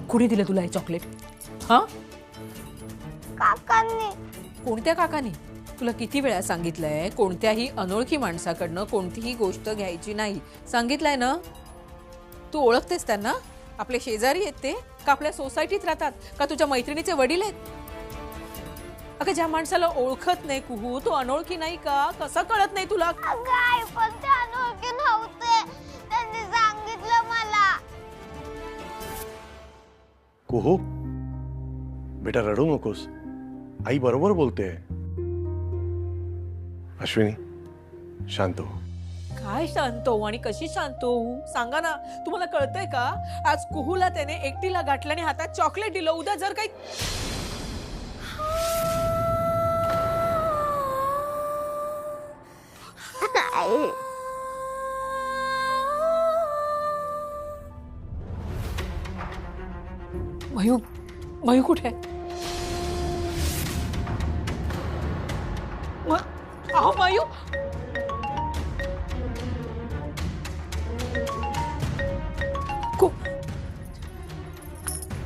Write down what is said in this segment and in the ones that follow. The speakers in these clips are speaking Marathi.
कुणी दिलं तुला हे चॉकलेट? हा, काकांनी. कोणत्या काकानी? तुला किती वेळा सांगितलंय कोणत्याही अनोळखी माणसाकडनं कोणतीही गोष्ट घ्यायची नाही, सांगितलंय ना? तू ओळखतेस त्यांना? आपले शेजारी आहेत ते का आपल्या सोसायटीत राहतात का तुझ्या मैत्रिणीचे वडील आहेत? अगं ज्या माणसाला ओळखत नाही कुहू तो अनोळखी नाही का? कसं कळत नाही तुला? अगं आई पण ते अनोळखी नव्हते, त्यांनी सांगितलं मला. कुहू बेटा रडू नकोस, आई बरोबर बोलते. अश्विनी शांत हो. काय शांत हो आणि कशी शांत हो सांगा ना. तुम्हाला कळतंय का? आज कुहूला त्याने एकटीला गाठलं आणि हातात चॉकलेट दिलं. उद्या जर काही आई मयू, मयू कुठे आहे? अहो मयू,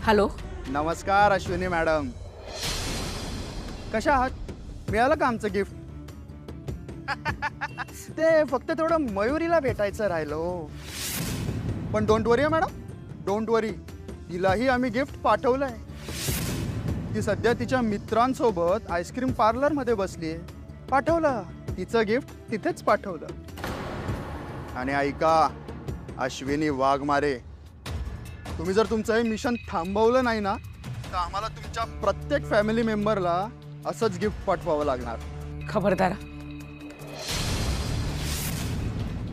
हॅलो. नमस्कार अश्विनी मॅडम, कशा आहात? मिळालं का आमचं गिफ्ट? ते फक्त थोडं मयुरीला भेटायचं राहिलो. पण डोंट वरी मॅडम, डोंट वरी, तिलाही आम्ही गिफ्ट पाठवलंय. ती सध्या तिच्या मित्रांसोबत आईस्क्रीम पार्लरमध्ये बसलीये. पाठवलं तिचं गिफ्ट, तिथेच पाठवलं. आणि ऐका अश्विनी वाघमारे, तुम्ही जर तुमचं हे मिशन थांबवलं नाही ना तर आम्हाला तुमच्या प्रत्येक फॅमिली मेंबरला असंच गिफ्ट पाठवावं लागणार. खबरदार,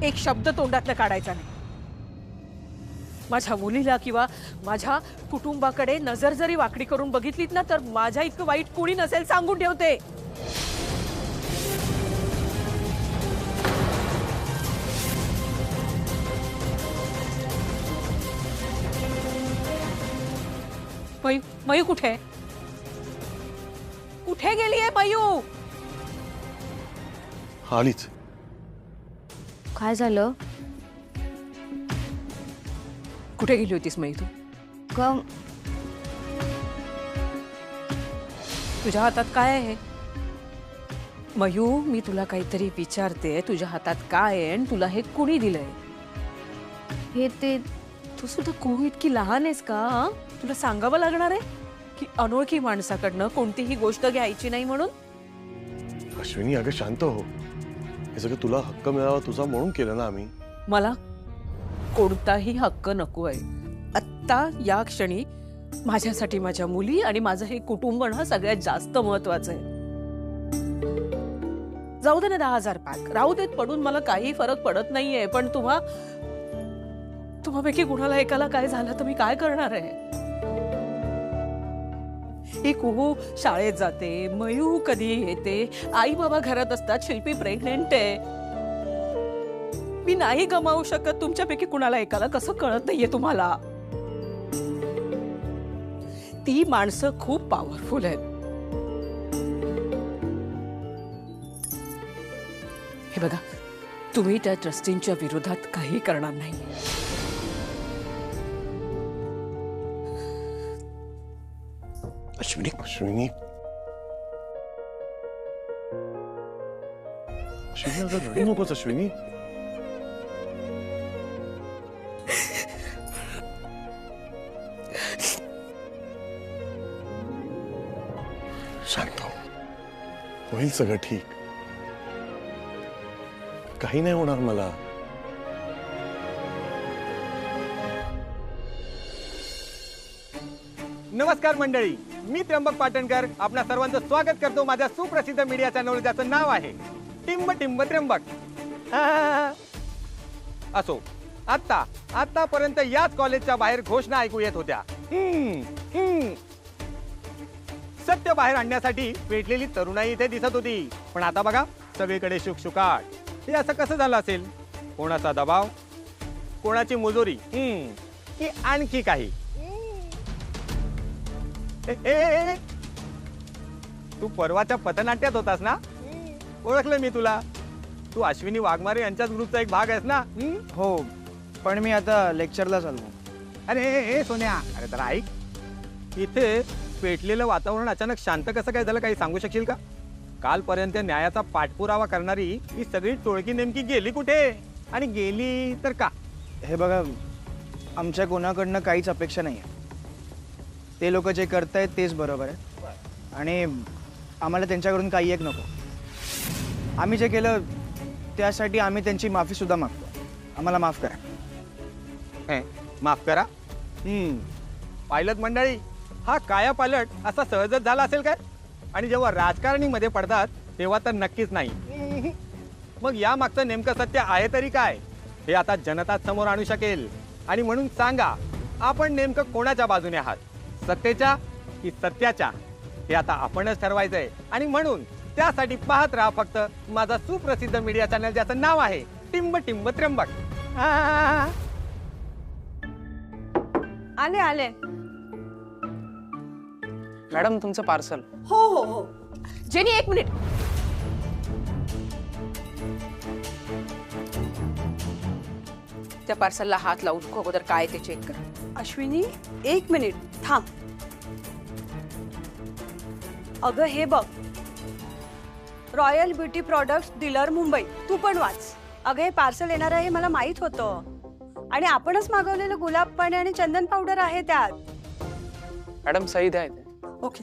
एक शब्द तोंडातनं काढायचा नाही. माझ्या मुलीला किंवा माझ्या कुटुंबाकडे नजर जरी वाकडी करून बघितलीत ना तर माझ्या इतकं वाईट कोणी नसेल, सांगून ठेवते. मयू, मयू कुठे? कुठे गेलीये मयू? आलीच. काय झालं? कुठे गेली होतीस मयू तू? कम तुझ्या हातात काय आहे? मयू, मी तुला काहीतरी विचारते. तुझ्या हातात काय आहे आणि तुला हे कुणी दिलंय? हे ते तू सुद्धा कोण इतकी लहान आहेस का? हा? तुला सांगावं लागणार आहे की अनोळखी माणसाकडनं कोणतीही गोष्ट घ्यायची नाही म्हणून? अश्विनी अगं शांत हो. हे सगळं तुला हक्क मिळावा तुझा म्हणून केलं ना आम्ही. मला कोणताही हक्क नको आहे. आत्ता या क्षणी माझ्यासाठी माझ्या मुली आणि माझं हे कुटुंब ना सगळ्यात जास्त महत्वाचं आहे. जाऊ दे ना 10,000 पॅक राहू देत पडून, मला काही फरक पडत नाहीये. पण तुम्हापैकी कुणाला एकाला काय झालं तर मी काय करणार आहे? ही कुहू शाळेत जाते, मयू कधी येते, आई बाबा घरात असतात, शिल्पी प्रेग्नेंट आहे. मी नाही गमावू शकत तुमच्यापैकी कुणाला एकाला. कसं कळत नाहीये तुम्हाला? ती माणसं खूप पॉवरफुल आहेत. हे बघा, तुम्ही त्या ट्रस्टींच्या विरोधात काही करणार नाही. अश्विनी अश्विनी अश्विनी अगं रडू नकोस अश्विनी. शांत हो, होईल सगळं ठीक. काही नाही होणार मला. नमस्कार मंडळी, मी त्र्यंबक पाटणकर आपल्या सर्वांचं स्वागत करतो माझ्या सुप्रसिद्ध मीडिया चॅनल ज्याचं नाव आहे टिंब टिंब त्र्यंबक. असो, आतापर्यंत याच कॉलेजच्या बाहेर घोषणा ऐकू येत होत्या. सत्य बाहेर आणण्यासाठी पेटलेली तरुणाई इथे दिसत होती. पण आता बघा, सगळीकडे शुकशुकाट. हे असं कसं झालं असेल? कोणाचा दबाव, कोणाची मुजोरी, की आणखी काही? तू परवाच्या पथनाट्यात होतास ना? ओळखलं मी तुला. तू अश्विनी वाघमारे यांच्याच ग्रुपचा एक भाग आहेस ना? हो, पण मी आता लेक्चरला चाललो. अरे सोन्या, अरे तर ऐक, इथे पेटलेलं वातावरण अचानक शांत कसं काय झालं, काही सांगू शकशील का? कालपर्यंत न्यायाचा पाठपुरावा करणारी ही सगळी टोळकी नेमकी गेली कुठे, आणि गेली तर का? हे बघा, आमच्या कोणाकडनं काहीच अपेक्षा नाही आहे. ते लोक जे करतायत तेच बरोबर आहे, आणि आम्हाला त्यांच्याकडून काही एक नको. आम्ही जे केलं त्यासाठी आम्ही त्यांची माफीसुद्धा मागतो. आम्हाला माफ करा. हे, माफ करा. पायलट मंडळी, हा काया पालट असा सहजच झाला असेल काय? आणि जेव्हा राजकारणीमध्ये पडतात तेव्हा तर नक्कीच नाही. मग या मागचं नेमकं सत्य आहे तरी काय, हे आता जनता समोर आणू शकेल. आणि म्हणून सांगा, आपण नेमकं कोणाच्या बाजूने आहात, सत्तेच्या की सत्याच्या? हे आता आपणच ठरवायचंय. आणि म्हणून त्यासाठी पाहत राहा फक्त माझा सुप्रसिद्ध मीडिया चॅनल, ज्याचं नाव आहे टिंब टिंब त्र्यंबक. आले आले. मॅडम, तुमचं पार्सल. हो हो हो. जेनी, एक मिनिट. त्या पार्सलला हात लावून अगोदर काय ते चेक कर. अश्विनी, एक मिनिट थांब. अगं हे बघ, royal beauty products dealer Mumbai. तू पण वाच. अगं हे पार्सल येणार आहे मला माहित होतं, आणि आपणच मागवलेलं गुलाब पाणी आणि चंदन पावडर आहे त्यात. मॅडम, सही द्या इथे. ओके.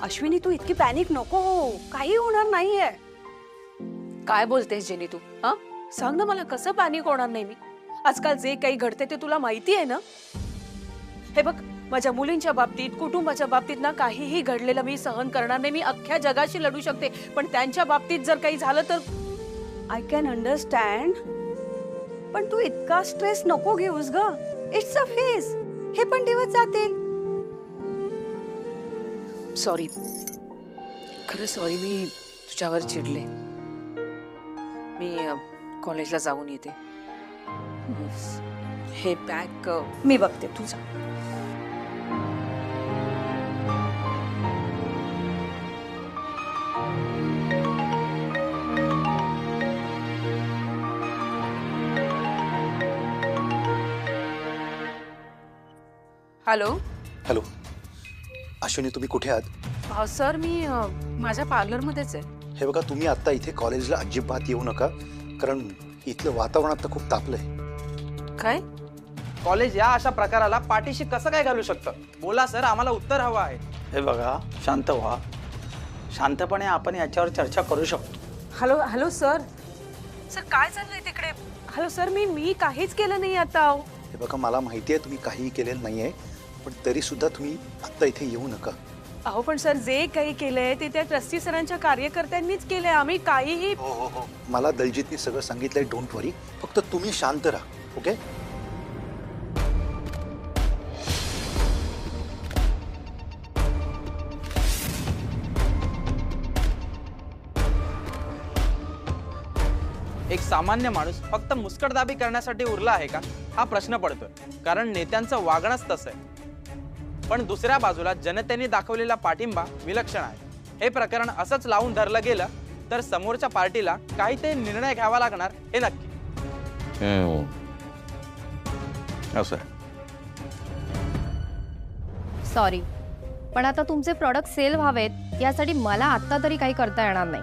अश्विनी, तू इतकी पॅनिक नको हो. काही होणार नाहीये. काय बोलतेस जेनी तू? हा, सांग ना मला, कसं पॅनिक होणार नाही मी? आजकाल जे काही घडते ते तुला माहिती आहे ना. हे बघ, माझ्या मुलींच्या बाबतीत, कुटुंबाच्या बाबतीत ना काहीही घडलेलं मी सहन करणार नाही. मी अख्ख्या जगाशी लढू शकते, पण त्यांच्या बाबतीत जर काही झालं तर. आय कॅन अंडरस्टँड, पण तू इतका स्ट्रेस नको घेऊस ग. It's a phase. हे पण दिवस जातील. सॉरी, खरं सॉरी. मी तुझ्यावर चिडले. मी कॉलेजला जाऊन येते. हे बॅग मी बघते तुझा. हॅलो. हॅलो अश्विनी, तुम्ही कुठे आहात? सर, मी माझ्या पार्लरमध्येच आहे. हे बघा, तुम्ही आता इथे कॉलेजला अजिबात येऊ नका, कारण इथलं वातावरण आता खूप तापलंय. काय? कॉलेज या अशा प्रकाराला पाठीशी कसं काय घालू शकतं? बोला सर, आम्हाला उत्तर हवं आहे. हे बघा, शांत व्हा. शांतपणे आपण याच्यावर चर्चा करू शकतो. Hello hello sir. सर काय चाललंय तिकडे? हॅलो सर, मी काहीच केलं नाही आता. हे बघा, मला माहिती आहे तुम्ही काहीही केलेलं नाहीये, पण तरी सुद्धा तुम्ही आता इथे येऊ नका. अहो पण सर, जे काही केलंय ते त्या ट्रस्टी सरांच्या कार्यकर्त्यांनीच केलंय. आम्ही काहीही. हो, मला दलजीतनी सगळं सांगितलंय. डोंट वरी, फक्त तुम्ही शांत राहा. ओके? एक सामान्य माणूस फक्त मुस्कटदाबी करण्यासाठी उरला आहे का, हा प्रश्न पडतोय. कारण नेत्यांचं वागणंच तसं आहे. पण दुसऱ्या बाजूला जनतेने दाखवलेला पाठिंबा विलक्षण आहे. हे प्रकरण असंच लावून धरलं गेलं तर समोरच्या पार्टीला काहीतरी निर्णय घ्यावा लागणार, हे नक्की. असं सॉरी, पण आता तुमचे प्रोडक्ट सेल व्हावेत यासाठी मला आत्ता तरी काही करता येणार नाही.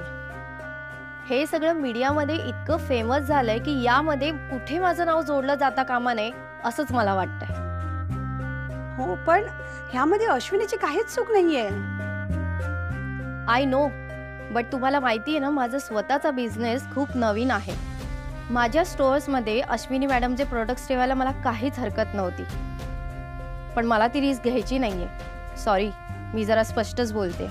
हे सगळं मीडियामध्ये इतकं फेमस झालंय की यामध्ये कुठे माझं नाव जोडलं जाता कामा नये असंच मला वाटतंय. हो, पण ह्यामध्ये अश्विनीची काहीच चूक नाहीये. आय नो, बट तुम्हाला माहिती आहे ना, माझा स्वतःचा बिझनेस खूप नवीन आहे. माझ्या स्टोअर्समध्ये अश्विनी मॅडमचे प्रोडक्ट्स ठेवायला मला काहीच हरकत नव्हती, पण मला ती रिस्क घ्यायची नाहीये. सॉरी, मी जरा स्पष्टच बोलते.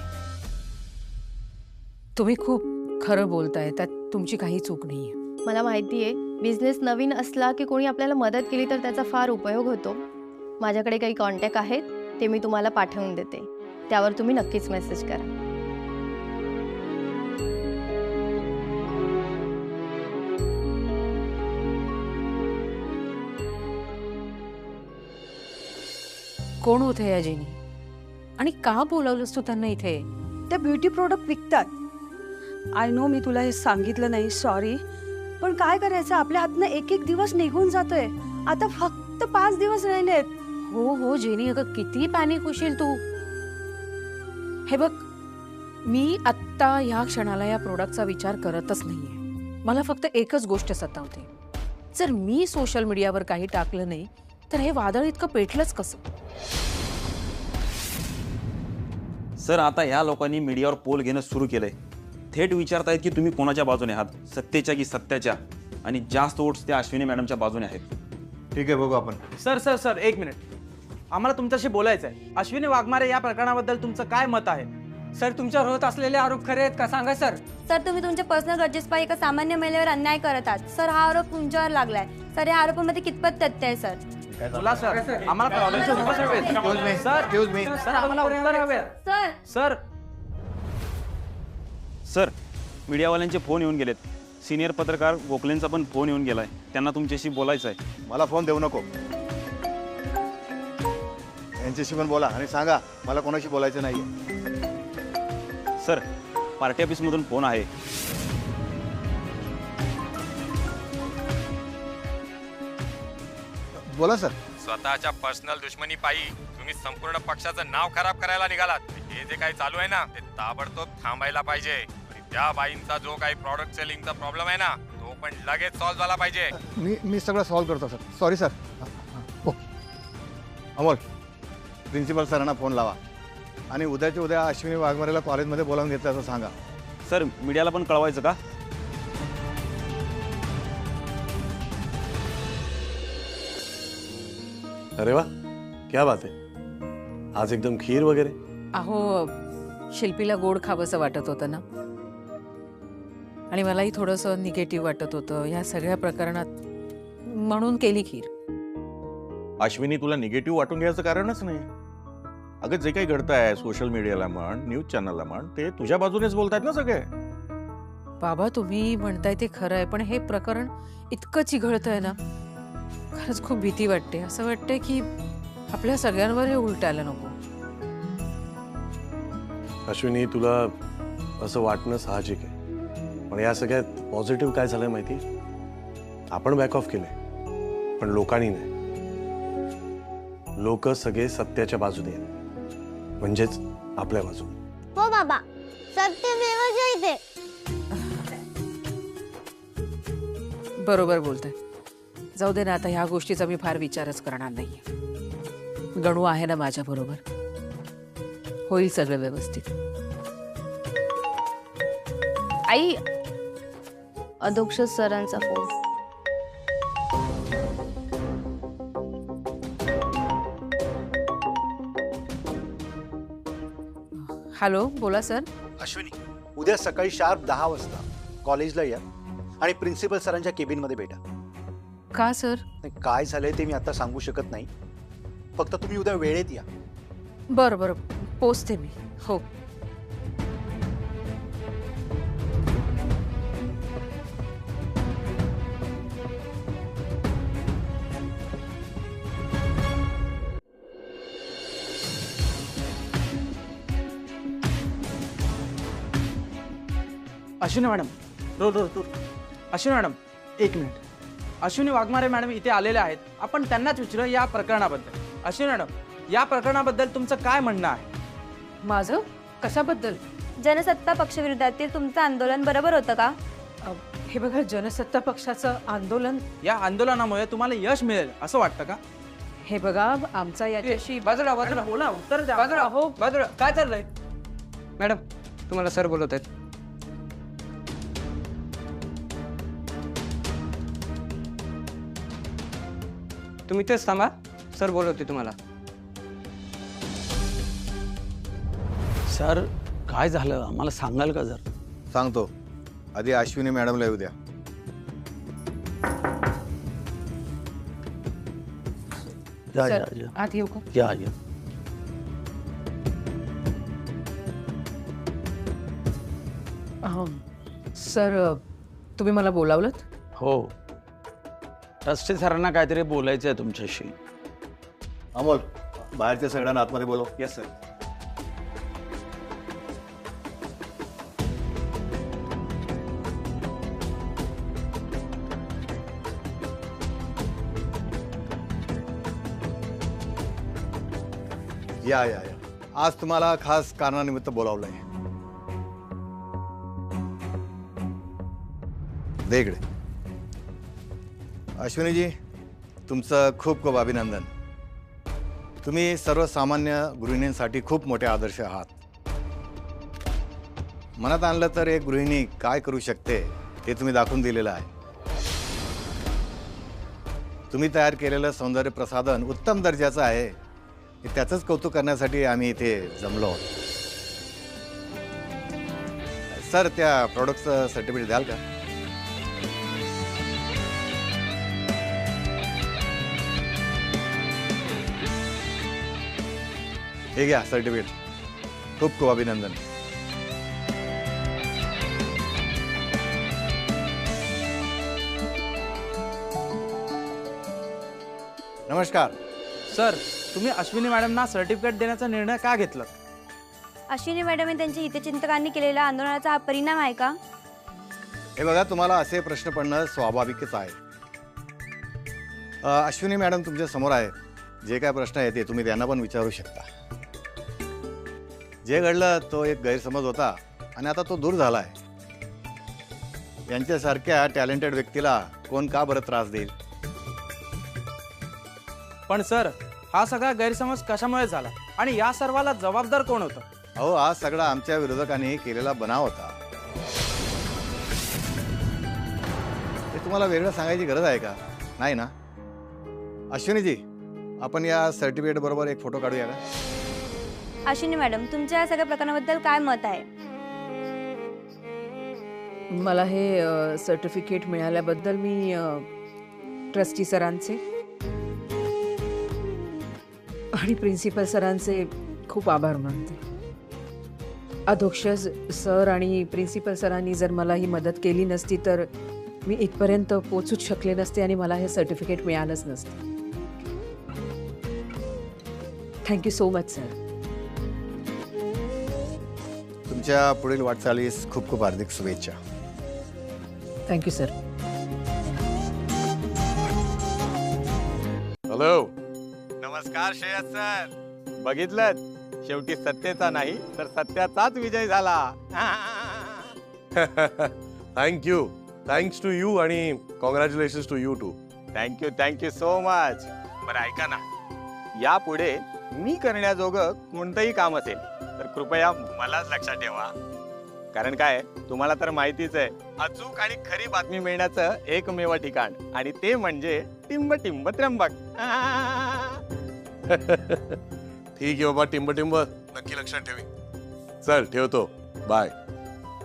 तुम्ही खूप खरं बोलताय, त्यात तुमची काही चूक नाहीये. मला माहिती आहे, बिझनेस नवीन असला की कोणी आपल्याला मदत केली तर त्याचा फार उपयोग होतो. माझ्याकडे काही कॉन्टॅक्ट आहेत, ते मी तुम्हाला पाठवून देते. त्यावर तुम्ही नक्कीच मेसेज करा. कोण होते या जेनी, आणि का बोलावलंस तू त्यांना इथे? ते ब्युटी प्रोडक्ट विकतात. आय नो, मी तुला हे सांगितलं नाही, सॉरी. पण काय करायचं, आपल्या हातनं एक एक दिवस निघून जातोय. आता फक्त फक्त 5 दिवस राहिलेत. हो हो जेनी, अगं किती पॅनिक होशील तू. हे बघ, मी आत्ता ह्या क्षणाला या प्रोडक्टचा विचार करतच नाहीये. मला फक्त एकच गोष्ट सतावते, जर मी सोशल मीडियावर काही टाकलं नाही तर हे वादळ इतकं पेटलंच कसं. सर, आता ह्या लोकांनी मीडियावर पोल घेणं सुरू केलंय. थेट विचारतायत की तुम्ही कोणाच्या बाजूने आहात, सत्तेच्या की सत्याच्या, आणि जास्त वोट्स त्या अश्विनी मॅडमच्या बाजूने आहेत. ठीक आहे, बघू आपण. सर सर सर एक मिनिट, आम्हाला तुमच्याशी बोलायचं आहे. अश्विनी वाघमारे या प्रकरणाबद्दल तुमचं काय मत आहे? सर, तुमच्यावर होत असलेले आरोप खरे आहेत का सांगा सर. सर, तुम्ही तुमच्या पर्सनल गरजेस पायी एका सामान्य महिलेवर अन्याय करत आहात. सर, हा आरोप तुमच्यावर लागलाय. सर, या आरोपामध्ये कितपत तथ्य आहे सर? बोला सर, आम्हाला प्रॉब्लेमचे उत्तर हवे. सर आम्हाला उत्तर हवे. सर सर सर, मीडियावाल्यांचे फोन येऊन गेलेत. सिनियर पत्रकार गोखलेंचा पण फोन येऊन गेलाय. त्यांना तुमच्याशी बोलायचं आहे. मला फोन देऊ नको. यांच्याशी पण बोला आणि सांगा मला कोणाशी बोलायचं नाहीये. सर, पार्टी ऑफिसमधून फोन आहे. बोला सर. स्वतःच्या पर्सनल दुश्मनी पायी तुम्ही संपूर्ण पक्षाचं नाव खराब करायला निघालात. हे जे काही चालू आहे ना, ते ताबडतोब थांबायला पाहिजे. आणि त्या बाईंचा जो काही प्रॉडक्ट सेलिंगचा प्रॉब्लेम आहे ना, तो पण लगेच सॉल्व्ह झाला पाहिजे. मी सगळं सॉल्व्ह करतो सर. Sorry sir. हो अमोल, प्रिन्सिपल सरांना फोन लावा आणि उद्याच्या उद्या अश्विनी वाघमारेला कॉलेजमध्ये बोलावून घेतलं असं सांगा. सर, मीडियाला पण कळवायचं का? अरे वा, क्या बात आहे. आज एकदम खीर वगैरे. अहो, शिल्पीला गोड खावंसं वाटत होतं ना, आणि मलाही थोडंसं निगेटिव्ह वाटत होतं ह्या सगळ्या प्रकरणात, म्हणून केली खीर. अश्विनी, तुला निगेटिव्ह वाटून घ्यायचं कारणच नाही. अगं, जे काही घडतंय सोशल मीडियाला म्हण, न्यूज चॅनलला म्हण, ते तुझ्या बाजूनेच बोलतायत ना सगळे. बाबा, तुम्ही म्हणताय ते खरं आहे, पण हे प्रकरण इतकं चिघळतंय ना, खरंच खूप भीती वाटते. असं वाटतंय की आपल्या सगळ्यांवर हे उलटायला नको. अश्विनी, तुला असं वाटणं साहजिक आहे, पण या सगळ्यात पॉझिटिव्ह काय झालंय माहिती? आपण बॅक ऑफ केलंय, पण लोकांनी नाही. लोक सगळे सत्याच्या बाजूने आहेत, म्हणजेच आपल्या बाजूने. हो बाबा, सत्यमेव जयते. बरोबर बोलताय. जाऊ दे ना, आता ह्या गोष्टीचा मी फार विचारच करणार नाहीये. गणू आहे ना माझ्या बरोबर, होईल सगळं व्यवस्थित. आई, अधोक्षज सरांचा फोन. हॅलो, बोला सर. अश्विनी, उद्या सकाळी शार्प 10 वाजता कॉलेजला या आणि प्रिन्सिपल सरांच्या केबिनमध्ये भेटा. का सर? काय झालंय ते मी आता सांगू शकत नाही, फक्त तुम्ही उद्या वेळेत या. बरं बरं, पोचते मी. हो. अश्विनी मॅडम, अश्विनी मॅडम एक मिनिट. अश्विनी वाघमारे मॅडम इथे आलेले आहेत. आपण त्यांनाच विचारू या प्रकरणाबद्दल. अश्विनी मॅडम, या प्रकरणाबद्दल तुमचं काय म्हणणं आहे? माझं कशाबद्दल? जनसत्ता पक्षविरोधातील तुमचं आंदोलन बरोबर होतं का? हे बघा, जनसत्ता पक्षाचं आंदोलन, या आंदोलनामुळे तुम्हाला यश मिळेल असं वाटतं का? हे बघा, आमचा याच्याशी बाजूला बाजूला बोला, उत्तर द्या. बाजूला हो, बाजूला. काय चाललंय मॅडम? तुम्हाला सर बोलत आहेत. तुम्ही तेच थांबा, सर बोलवते तुम्हाला. सर, काय झालं आम्हाला सांगाल का जर? सांगतो. आधी अश्विनी मॅडमला येऊ द्या. या सर, या आत येऊ का? या या. सर, तुम्ही मला बोलावलंत? हो, ट्रस्टी सरांना काहीतरी बोलायचं आहे तुमच्याशी. अमोल, बाहेरच्या सगळ्यांना आतमध्ये बोलव. Yes sir. या या या आज तुम्हाला खास कारणानिमित्त बोलावलंय. दे इकडे. अश्विनीजी, तुमचं खूप खूप अभिनंदन. तुम्ही सर्वसामान्य गृहिणींसाठी खूप मोठे आदर्श आहात. मनात आणलं तर एक गृहिणी काय करू शकते ते तुम्ही दाखवून दिलेलं आहे. तुम्ही तयार केलेलं सौंदर्य प्रसाधन उत्तम दर्जाचं आहे. त्याचंच कौतुक करण्यासाठी आम्ही इथे जमलो आहोत. सर, त्या प्रॉडक्टचं सर्टिफिकेट द्याल का? हे घ्या सर्टिफिकेट. खूप खूप अभिनंदन. नमस्कार सर, तुम्ही अश्विनी मॅडमना सर्टिफिकेट देण्याचा निर्णय का घेतला? अश्विनी मॅडम त्यांच्या हितचिंतकांनी केलेल्या आंदोलनाचा हा परिणाम आहे का? हे बघा, तुम्हाला असे प्रश्न पडणं स्वाभाविकच आहे. अश्विनी मॅडम तुमच्या समोर आहे. जे काय प्रश्न आहे ते तुम्ही त्यांना पण विचारू शकता. जे घडलं तो एक गैरसमज होता आणि आता तो दूर झाला आहे. यांच्यासारख्या टॅलेंटेड व्यक्तीला कोण का बरं त्रास देईल? पण सर, हा सगळा गैरसमज कशामुळे झाला आणि या सर्वाला जबाबदार कोण होतं? अहो, हा सगळा आमच्या विरोधकांनी केलेला बनाव होता. हे तुम्हाला वेगळं सांगायची गरज आहे का? नाही ना? अश्विनीजी, आपण या सर्टिफिकेट बरोबर एक फोटो काढूया का? अश्विनी मॅडम, तुमच्या या सगळ्या प्रकरणाबद्दल काय मत आहे? मला हे सर्टिफिकेट मिळाल्याबद्दल मी ट्रस्टी सरांचे आणि प्रिन्सिपल सरांचे खूप आभार मानते. अध्यक्ष सर आणि प्रिन्सिपल सरांनी जर मला ही मदत केली नसती तर मी इथपर्यंत पोहोचूच शकले नसते आणि मला हे सर्टिफिकेट मिळालंच नसतं. Thank you so much sir. तुमच्या पुढील वाटचालीस खूप खूप हार्दिक शुभेच्छा. Thank you sir. हॅलो. नमस्कार श्रेयस सर. बघितलं, शेवटी सत्तेचा नाही तर सत्याचाच विजय झाला. थँक्यू. थँक्स टू यू आणि congratulations to you too. Thank you so much. बरं ऐका ना, यापुढे मी करण्याजोगं कोणतंही काम असेल तर कृपया मलाच लक्षात ठेवा. कारण काय, तुम्हाला तर माहितीच आहे, अचूक आणि खरी बातमी मिळण्याचं एकमेव ठिकाण आणि ते म्हणजे टिंब टिंब त्र्यंबक. ठीक आहे बाबा, टिंब टिंब नक्की लक्षात ठेवी. चल ठेवतो. बाय.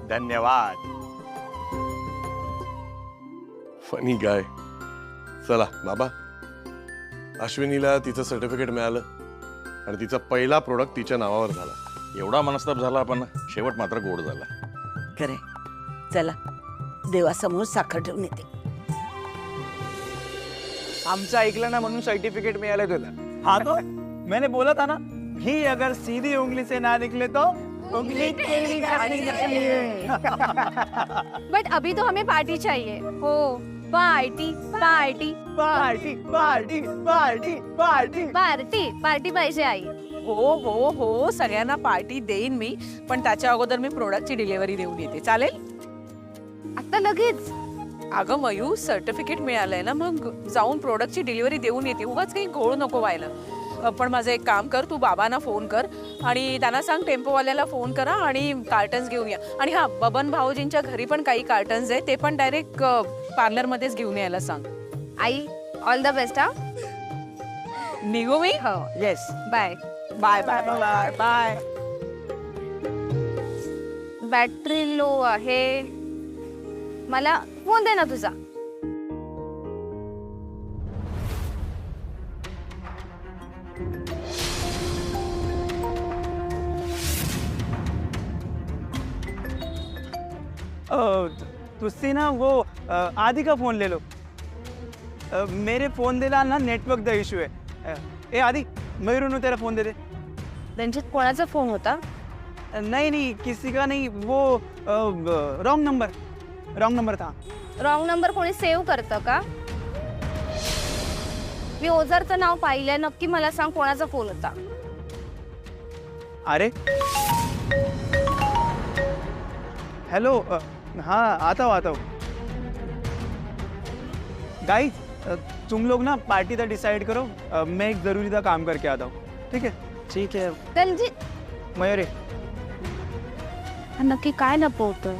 धन्यवाद. Funny guy. चला बाबा, अश्विनीला तिचं सर्टिफिकेट मिळालं आणि तिचा पहिला प्रोडक्ट तिच्या नावावर झाला. एवढा मनस्ताप झाला पण शेवट मात्र गोड झाला. खरे. चला, देवासमोर साखर ठेवून येते. आमचं ऐकलं ना म्हणून सर्टिफिकेट मिळालं तुला. हाँ तो मैंने बोला था ना, घी अगर सीधी उंगली से ना निकले तो उंगली टेढ़ी करनी चाहिए. बट अभी तो हमें पार्टी चाहिए. हो, party party party party party party party party पाहिजे आई. हो हो हो, सगळ्यांना पार्टी देईन मी, पण त्याच्या अगोदर मी प्रोडक्टची डिलिव्हरी देऊन येते. चालेल? आता लगेच? अगं मयू, सर्टिफिकेट मिळालंय ना, मग जाऊन प्रोडक्टची डिलिव्हरी देऊन येते. उगाच काही घोळ नको व्हायला. पण माझं एक काम कर, तू बाबांना फोन कर आणि त्यांना सांग टेम्पोवाल्याला फोन करा आणि कार्टन्स घेऊन या. आणि हा, बबन भाऊजींच्या घरी पण काही कार्टन्स आहे, ते पण डायरेक्ट पार्लरमध्येच घेऊन यायला सांग. आई, ऑल द बेस्ट. हा, निघू मी? हो. Yes. Bye bye bye bye bye. Battery low आहे. मला फोन दे ना तुझा. तुझसे ना वो आदि का फोन ले लो. मेरे फोन देना ना नेटवर्क दा इशू है. ए आदि, मयूर तेरा फोन दे दे. त्यांच्यात कोणाचा फोन होता? नहीं नहीं, किसी का नहीं, वो रॉन्ग नंबर था. रॉंग नंबर कोणी सेव्ह करतं का? मी ओझरचं नाव पाहिलंय. नक्की मला सांग कोणाचा फोन होता. अरे हेलो, हाँ आता हूँ गाइस, तुम लोग ना पार्टी का डिसाइड करो, मैं एक जरूरी सा काम करके आता हूँ. ठीक है रणजित मयुरी. नक्की काय लपवतोय?